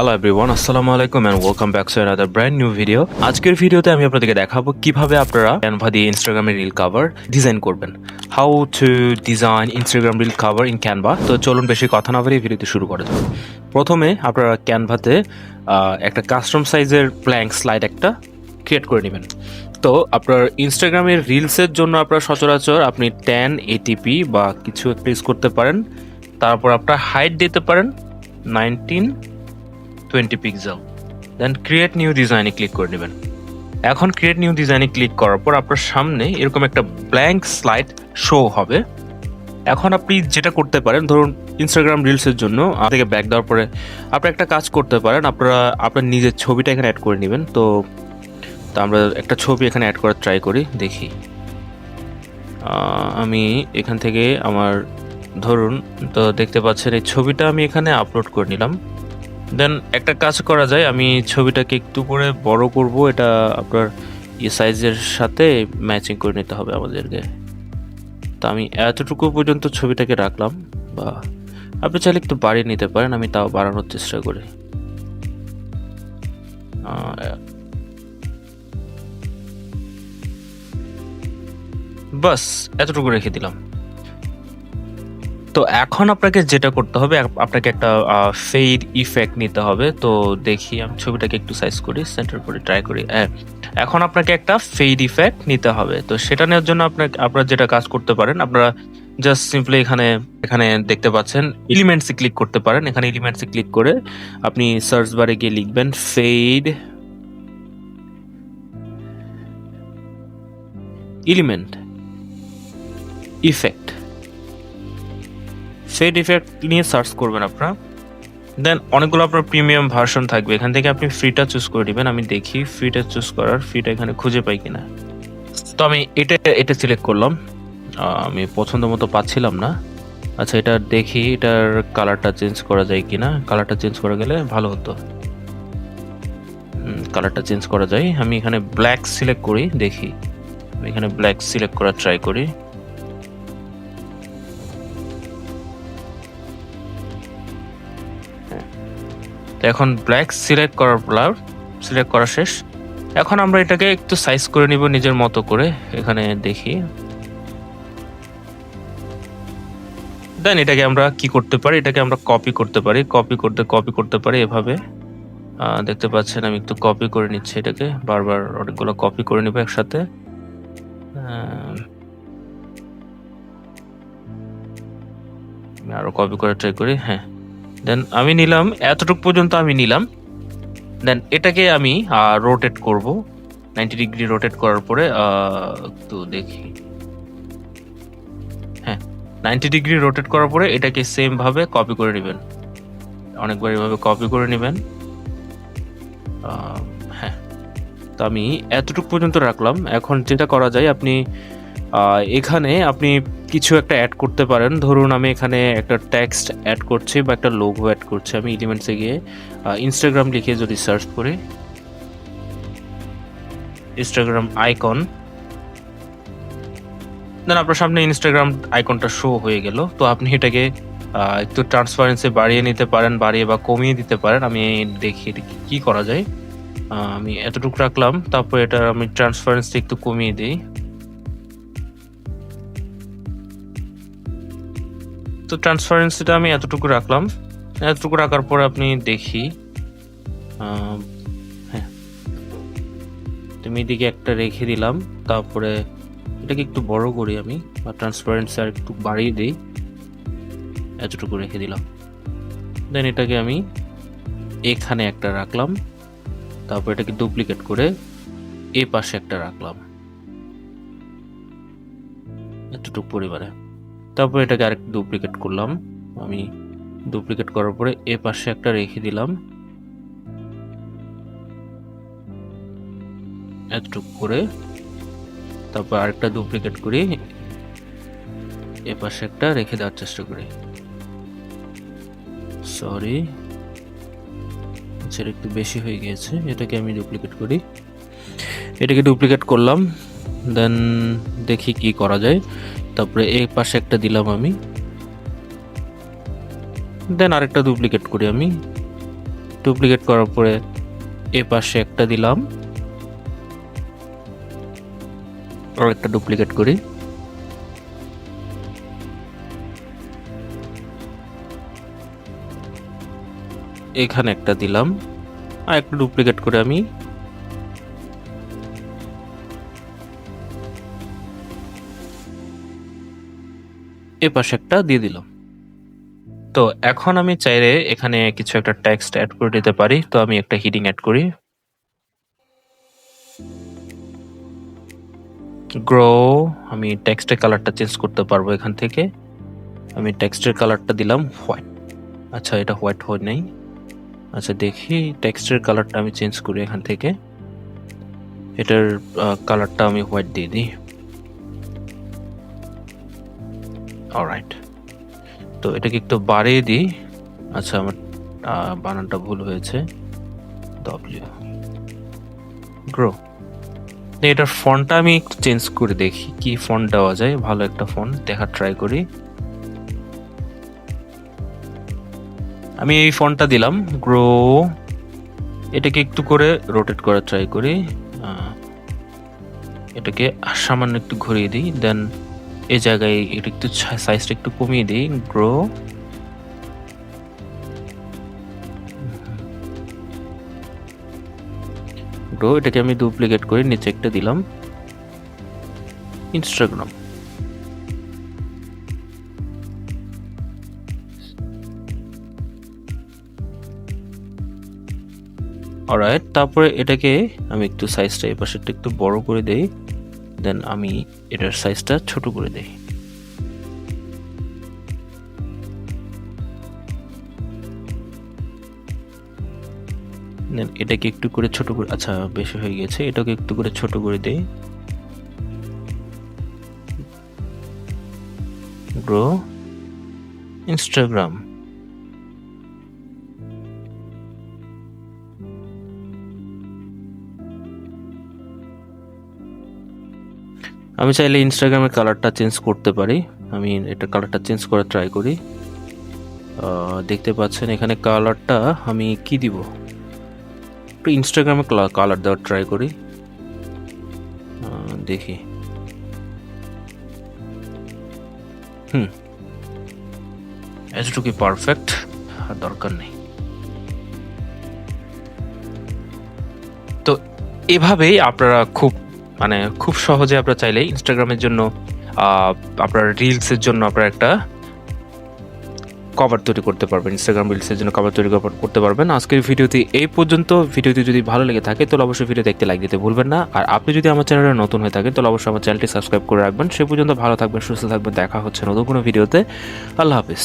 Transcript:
Hello everyone, আসসালামু আলাইকুম and welcome back to another brand new video. আজকের ভিডিওতে আমি আপনাদেরকে দেখাবো কিভাবে আপনারা ক্যানভা দিয়ে ইনস্টাগ্রামের রিল কভার ডিজাইন করবেন। How to design Instagram reel cover in Canva. তো চলুন বেশি কথা না বলে ভিডিওতে শুরু করা যাক। প্রথমে আপনারা ক্যানভাতে একটা কাস্টম সাইজের ব্ল্যাঙ্ক স্লাইড একটা ক্রিয়েট করে নেবেন। তো আপনার ইনস্টাগ্রামের রিলসের জন্য আপনার সচরাচর আপনি 1080p বা কিছু একটা ইউজ করতে পারেন। তারপর আপনার হাইট দিতে পারেন 19-20 পিক্সেল। দেন ক্রিয়েট নিউ ডিজাইনে ক্লিক করে নেবেন। এখন ক্রিয়েট নিউ ডিজাইনে ক্লিক করার পর আপনার সামনে এরকম একটা ব্ল্যাঙ্ক স্লাইড শো হবে। এখন আপনি যেটা করতে পারেন, ধরুন ইনস্টাগ্রাম রিলসের জন্য আপনাকে ব্যাক দেওয়ার পরে আপনি একটা কাজ করতে পারেন, আপনার নিজের ছবিটা এখানে অ্যাড করে নেবেন। তো আমরা একটা ছবি এখানে অ্যাড করার ট্রাই করি, দেখি। আমি এখান থেকে আমার ধরুন, তো দেখতে পাচ্ছেন এই ছবিটা আমি এখানে আপলোড করে নিলাম। দেন একটা কাজ করা যায়, আমি ছবিটাকে একটু করে বড় করব, এটা আপনার সাইজের সাথে ম্যাচিং করে নিতে হবে আমাদেরকে। তো আমি এতটুকু পর্যন্ত ছবিটাকে রাখলাম, বা আপনি চাইলে একটু বাড়িয়ে নিতে পারেন, আমি তাও বাড়ানোর চেষ্টা করি। বাস এতটুকু রেখে দিলাম। তো এখন আপনাকে যেটা করতে হবে, আপনাকে একটা ফেড ইফেক্ট নিতে হবে। তো দেখি, আমি ছবিটাকে একটু সাইজ করি, সেন্টার করে ট্রাই করি। এখন আপনাকে একটা ফেড ইফেক্ট নিতে হবে। তো সেটা নেওয়ার জন্য আপনারা যেটা কাজ করতে পারেন, আপনারা জাস্ট সিম্পলি এখানে দেখতে পাচ্ছেন এলিমেন্টসে ক্লিক করতে পারেন। এখানে এলিমেন্টসে ক্লিক করে আপনি সার্চ বারে গিয়ে লিখবেন fade element effect. Fade effect নিয়ে সার্চ করবেন আপনারা। দেন অনেকগুলো আপনার প্রিমিয়াম ভার্সন থাকবে, এখান থেকে আপনি ফ্রিটা চুজ করে দিবেন। আমি দেখি ফ্রিটা চুজ করার, ফ্রিটা এখানে খুঁজে পাই কিনা। তো আমি এটা সিলেক্ট করলাম, আমি পছন্দ মতো পাচ্ছিলাম না। আচ্ছা, এটা দেখি এটার কালারটা চেঞ্জ করা যায় কিনা। কালারটা চেঞ্জ করা গেলে ভালো হতো। কালারটা চেঞ্জ করা যায়, আমি এখানে ব্ল্যাক সিলেক্ট করি, দেখি। আমি এখানে ব্ল্যাক সিলেক্ট করার ট্রাই করি। তো এখন ব্ল্যাক সিলেক্ট করা শেষ। এখন আমরা এটাকে একটু সাইজ করে নিব নিজের মতো করে, এখানে দেখি। দেন এটাকে আমরা কি করতে পারি, এটাকে আমরা কপি করতে পারি এভাবে। দেখতে পাচ্ছেন আমি একটু কপি করে নিচ্ছি, এটাকে বারবার অনেকগুলো কপি করে নিব একসাথে। আমি আরো কপি করে ট্রাই করি। হ্যাঁ, দেন আমি নিলাম, এতটুকু পর্যন্ত আমি নিলাম। দেন এটাকে আমি রোটেট করব 90 ডিগ্রি। রোটেট করার পরে একটু দেখি, হ্যাঁ 90 ডিগ্রি রোটেট করার পরে এটাকে সেম ভাবে কপি করে নেবেন, অনেকবার এভাবে কপি করে নেবেন। হ্যাঁ, তো আমি এতটুকু পর্যন্ত রাখলাম। এখন যেটা করা যায়, এখানে আপনি কিছু একটা অ্যাড করতে পারেন। ধরুন আমি এখানে একটা টেক্সট অ্যাড করছি বা একটা লোগো অ্যাড করছি। আমি এলিমেন্টসে গিয়ে ইনস্টাগ্রাম লিখে যদি সার্চ করি, ইনস্টাগ্রাম আইকন, দেন আপনার সামনে ইনস্টাগ্রাম আইকনটা শো হয়ে গেল। তো আপনি এটাকে একটু ট্রান্সপারেন্সি বাড়িয়ে নিতে পারেন, বাড়িয়ে বা কমিয়ে দিতে পারেন। আমি দেখি এটা কি করা যায়। আমি এতটুকু রাখলাম, তারপর এটা আমি ট্রান্সপারেন্সি একটু কমিয়ে দিই। তো ট্রান্সপারেন্সিটা আমি এতটুকু রাখলাম। এতটুকু রাখার পর আপনি দেখি, হ্যাঁ তুমি এদিকে একটা রেখে দিলাম। তারপরে এটাকে একটু বড় করি আমি, বা ট্রান্সপারেন্সি আর একটু বাড়িয়ে দিই, এতটুকু রেখে দিলাম। দেন এটাকে আমি এখানে একটা রাখলাম, তারপর এটাকে ডুপ্লিকেট করে এই পাশে একটা রাখলাম এতটুকু পরিমাণে। তারপর এটাকে আরেকটু ডুপ্লিকেট করলাম। আমি ডুপ্লিকেট করার পরে এ পাশে একটা রেখে দিলাম এতটুকু করে। তারপর আরেকটা ডুপ্লিকেট করি, এ পাশে একটা রেখে দেওয়ার চেষ্টা করি। সরি, সেটা একটু বেশি হয়ে গিয়েছে। এটাকে আমি ডুপ্লিকেট করি, এটাকে ডুপ্লিকেট করলাম। দেন দেখি কি করা যায়। তারপরে এই পাশে একটা দিলাম আমি, দেন আরেকটা ডুপ্লিকেট করি আমি, ডুপ্লিকেট করার পরে এ পাশে একটা দিলাম, আর একটা ডুপ্লিকেট করি। এখানে একটা দিলাম, আর একটা ডুপ্লিকেট করে আমি এ পাশে একটা দিয়ে দিলাম। তো এখন আমি চাইলে এখানে কিছু একটা টেক্সট অ্যাড করে দিতে পারি। তো আমি একটা হেডিং অ্যাড করি, গ্রো। আমি টেক্সটের কালারটা চেঞ্জ করতে পারবো এখান থেকে। আমি টেক্সটের কালারটা দিলাম হোয়াইট। আচ্ছা, এটা হোয়াইট হয় নাই। আচ্ছা, দেখি টেক্সটের কালারটা আমি চেঞ্জ করি এখান থেকে। এটার কালারটা আমি হোয়াইট দিয়ে দিই। অলরাইট, তো এটাকে একটু বাড়িয়ে দিই। আচ্ছা, আমার বানানটা ভুল হয়েছে, ডব্লিউ গ্রো। এটার ফন্টটা আমি একটু চেঞ্জ করে দেখি কি ফন্ট দেওয়া যায়, ভালো একটা ফন্ট দেখা ট্রাই করি। আমি এই ফন্টটা দিলাম, গ্রো। এটাকে একটু করে রোটেট করা ট্রাই করি, এটাকে সামান্য একটু ঘুরিয়ে দিই। দেন এই জায়গায় এটা একটু সাইজটা একটু কমিয়ে দিই, গ্রো। এটাকে আমি ডুপ্লিকেট করে নিচে একটা দিলাম, ইনস্টাগ্রাম। অলরাইট, তারপরে এটাকে আমি একটু সাইজটা এই পাশেরটা একটু বড় করে দেই। দেন আমি এটার সাইজটা ছোট করে দেই। দেন এটাকে একটু করে ছোট করে, আচ্ছা বেশি হয়ে গেছে, এটাকে একটু করে ছোট করে দেই, গ্রো ইনস্টাগ্রাম। আমি চাইলে ইনস্টাগ্রামের কালারটা চেঞ্জ করতে পারি। আমি এটা কালারটা চেঞ্জ করে ট্রাই করি। দেখতে পাচ্ছেন এখানে কালারটা আমি কি দিব, একটু ইনস্টাগ্রামে কালার দেওয়ার ট্রাই করি, দেখি। এতটুকুই পারফেক্ট, আর দরকার নেই। তো এভাবেই আপনারা খুব সহজে আপনারা চাইলে ইনস্টাগ্রামের জন্য আপনার রিলসের জন্য আপনারা একটা কভার তৈরি করতে পারবেন, ইনস্টাগ্রাম রিলসের জন্য কভার তৈরি করতে পারবেন। আজকের ভিডিওতে এই পর্যন্ত। ভিডিওটি যদি ভালো লেগে থাকে তাহলে অবশ্যই ভিডিও দেখতে লাইক দিতে ভুলবেন না। আর আপনি যদি আমার চ্যানেলে নতুন হয়ে থাকেন তাহলে অবশ্যই আমার চ্যানেলটি সাবস্ক্রাইব করে রাখবেন। সে পর্যন্ত ভালো থাকবেন, সুস্থ থাকবেন। দেখা হচ্ছে নতুন কোনো ভিডিওতে। আল্লাহ হাফিজ।